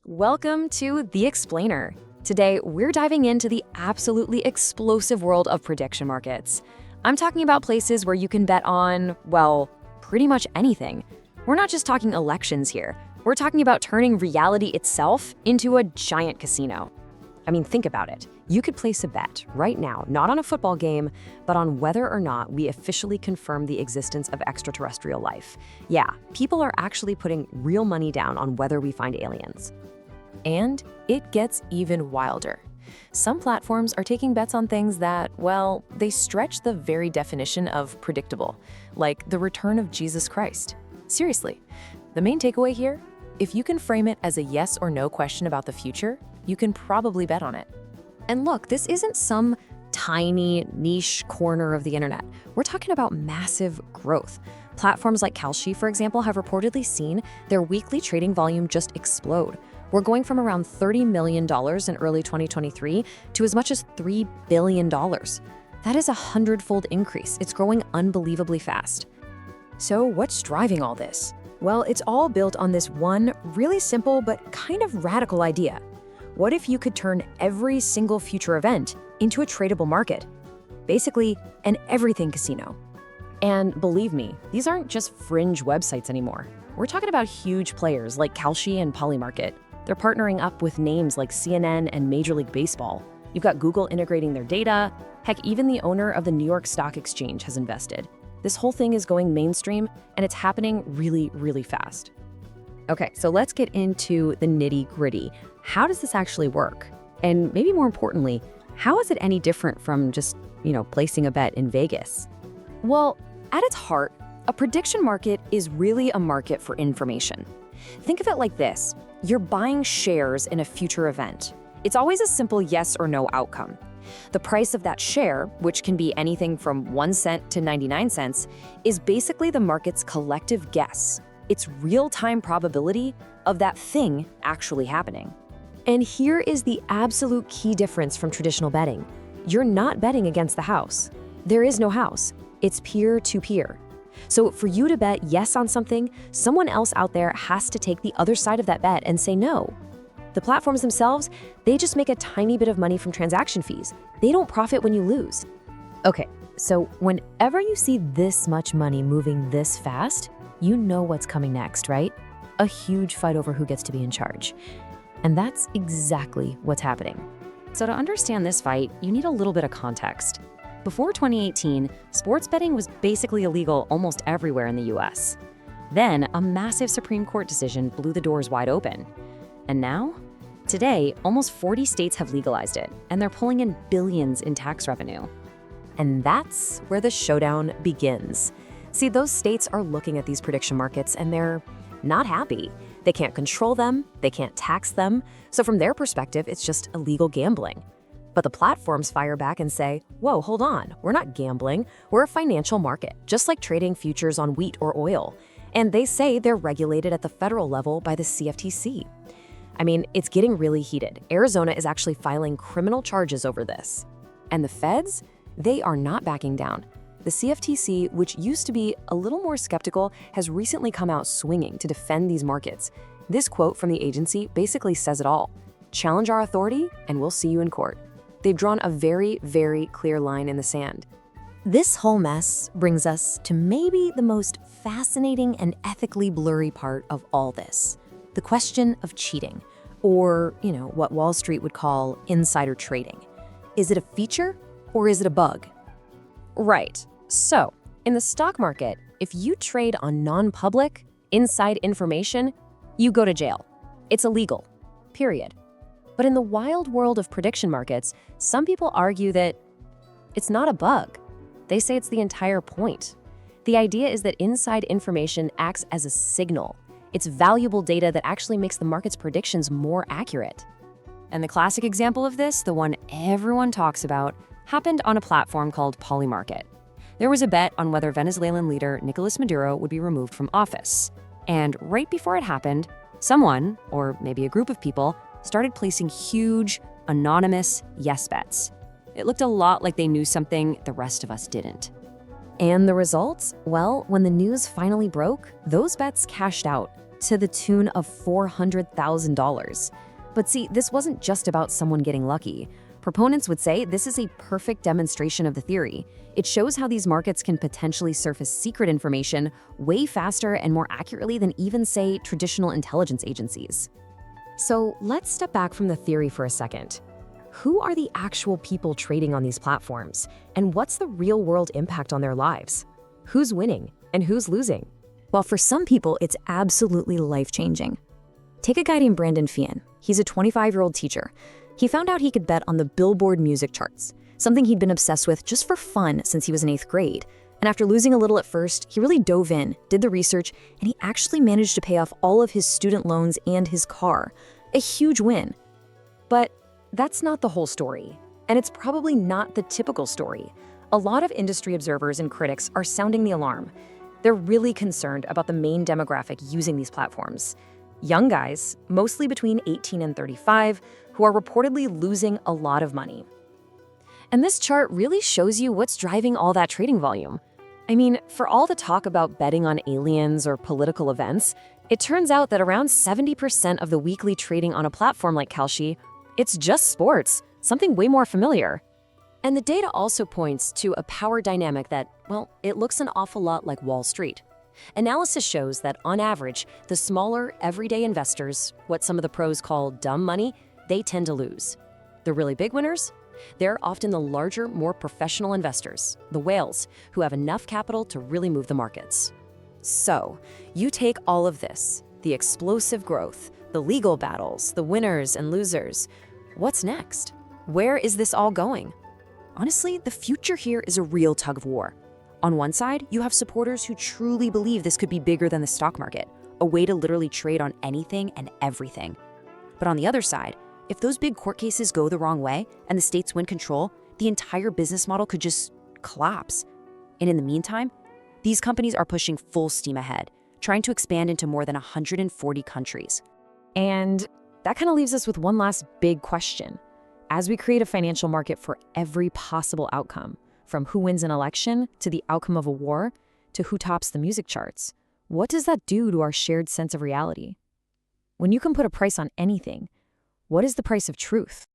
Welcome to The Explainer. Today, we're diving into the absolutely explosive world of prediction markets. I'm talking about places where you can bet on, well, pretty much anything. We're not just talking elections here. We're talking about turning reality itself into a giant casino. I mean, think about it. You could place a bet right now, not on a football game, but on whether or not we officially confirm the existence of extraterrestrial life. Yeah, people are actually putting real money down on whether we find aliens. And it gets even wilder. Some platforms are taking bets on things that, well, they stretch the very definition of predictable, like the return of Jesus Christ. Seriously, the main takeaway here? If you can frame it as a yes or no question about the future, you can probably bet on it. And look, this isn't some tiny niche corner of the internet. We're talking about massive growth. Platforms like Kalshi, for example, have reportedly seen their weekly trading volume just explode. We're going from around $30 million in early 2023 to as much as $3 billion. That is a 100-fold increase. It's growing unbelievably fast. So what's driving all this? Well, it's all built on this one really simple but kind of radical idea. What if you could turn every single future event into a tradable market? Basically, an everything casino. And believe me, these aren't just fringe websites anymore. We're talking about huge players like Kalshi and Polymarket. They're partnering up with names like CNN and Major League Baseball. You've got Google integrating their data. Heck, even the owner of the New York Stock Exchange has invested. This whole thing is going mainstream, and it's happening really, really fast. Okay, so let's get into the nitty-gritty. How does this actually work? And maybe more importantly, how is it any different from just, placing a bet in Vegas? Well, at its heart, a prediction market is really a market for information. Think of it like this. You're buying shares in a future event. It's always a simple yes or no outcome. The price of that share, which can be anything from 1 cent to 99 cents, is basically the market's collective guess. It's real-time probability of that thing actually happening. And here is the absolute key difference from traditional betting. You're not betting against the house. There is no house. It's peer-to-peer. So for you to bet yes on something, someone else out there has to take the other side of that bet and say no. The platforms themselves, they just make a tiny bit of money from transaction fees. They don't profit when you lose. Okay, so whenever you see this much money moving this fast, you know what's coming next, right? A huge fight over who gets to be in charge. And that's exactly what's happening. So to understand this fight, you need a little bit of context. Before 2018, sports betting was basically illegal almost everywhere in the US. Then, a massive Supreme Court decision blew the doors wide open. And now? Today, almost 40 states have legalized it, and they're pulling in billions in tax revenue. And that's where the showdown begins. See, those states are looking at these prediction markets and they're not happy. They can't control them, they can't tax them, so from their perspective, it's just illegal gambling. But the platforms fire back and say, whoa, hold on, we're not gambling, we're a financial market, just like trading futures on wheat or oil. And they say they're regulated at the federal level by the CFTC. I mean, it's getting really heated. Arizona is actually filing criminal charges over this. And the feds, they are not backing down. The CFTC, which used to be a little more skeptical, has recently come out swinging to defend these markets. This quote from the agency basically says it all. Challenge our authority and we'll see you in court. They've drawn a very, very clear line in the sand. This whole mess brings us to maybe the most fascinating and ethically blurry part of all this. The question of cheating, or, what Wall Street would call insider trading. Is it a feature or is it a bug? Right. So, in the stock market, if you trade on non-public, inside information, you go to jail. It's illegal. Period. But in the wild world of prediction markets, some people argue that it's not a bug. They say it's the entire point. The idea is that inside information acts as a signal. It's valuable data that actually makes the market's predictions more accurate. And the classic example of this, the one everyone talks about, happened on a platform called Polymarket. There was a bet on whether Venezuelan leader Nicolas Maduro would be removed from office. And right before it happened, someone, or maybe a group of people, started placing huge, anonymous yes bets. It looked a lot like they knew something the rest of us didn't. And the results? Well, when the news finally broke, those bets cashed out. to the tune of $400,000. But see, this wasn't just about someone getting lucky. Proponents would say this is a perfect demonstration of the theory. It shows how these markets can potentially surface secret information way faster and more accurately than even, say, traditional intelligence agencies. So let's step back from the theory for a second. Who are the actual people trading on these platforms? And what's the real-world impact on their lives? Who's winning and who's losing? Well, for some people, it's absolutely life-changing. Take a guy named Brandon Fian. He's a 25-year-old teacher. He found out he could bet on the Billboard music charts, something he'd been obsessed with just for fun since he was in 8th grade. And after losing a little at first, he really dove in, did the research, and he actually managed to pay off all of his student loans and his car. A huge win. But that's not the whole story. And it's probably not the typical story. A lot of industry observers and critics are sounding the alarm. They're really concerned about the main demographic using these platforms. Young guys, mostly between 18 and 35, who are reportedly losing a lot of money. And this chart really shows you what's driving all that trading volume. I mean, for all the talk about betting on aliens or political events, it turns out that around 70% of the weekly trading on a platform like Kalshi, it's just sports, something way more familiar. And the data also points to a power dynamic that, well, it looks an awful lot like Wall Street. Analysis shows that, on average, the smaller, everyday investors, what some of the pros call dumb money, they tend to lose. The really big winners? They're often the larger, more professional investors, the whales, who have enough capital to really move the markets. So, you take all of this, the explosive growth, the legal battles, the winners and losers. What's next? Where is this all going? Honestly, the future here is a real tug of war. On one side, you have supporters who truly believe this could be bigger than the stock market, a way to literally trade on anything and everything. But on the other side, if those big court cases go the wrong way and the states win control, the entire business model could just collapse. And in the meantime, these companies are pushing full steam ahead, trying to expand into more than 140 countries. And that kind of leaves us with one last big question. As we create a financial market for every possible outcome, from who wins an election to the outcome of a war to who tops the music charts, what does that do to our shared sense of reality? When you can put a price on anything, what is the price of truth?